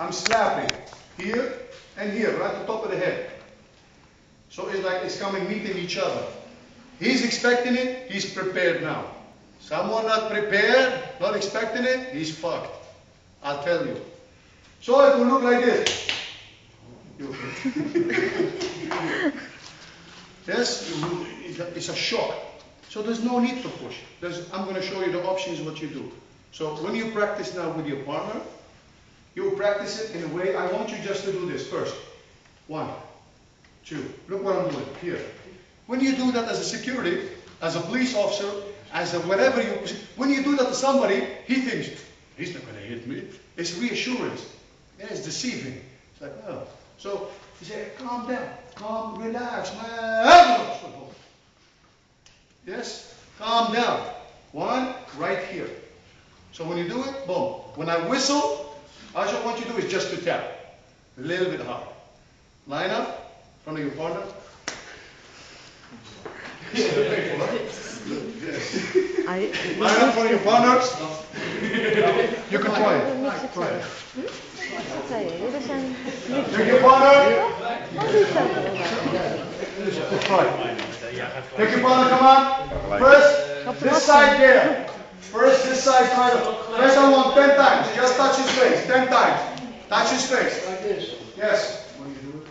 I'm slapping here and here, right on top of the head. So it's like it's coming meeting each other. He's expecting it, he's prepared now. Someone not prepared, not expecting it, he's fucked. I'll tell you. So it will look like this. Yes, it's a shock. So there's no need to push. I'm going to show you the options what you do. So when you practice now with your partner, you practice it in a way, I want you just to do this first. 1, 2, look what I'm doing here. When you do that as a security, as a police officer, as a whatever when you do that to somebody, he thinks, he's not going to hit me. It's reassurance. Yeah, it's deceiving. It's like, oh. So you say, calm down, calm, relax, man. Yes, calm down. 1, right here. So when you do it, boom. When I whistle, all I want you to do is just to tap. A little bit hard. Line up in front of your partner. Line up in front of your partner. You can try it. Try it. Take your partner. Try it. Take your partner, come on. First, this side there. First, this side, try to. First, I want 10 times. Just touch his face. 10 times. Touch his face. Like this. Yes. When you do it.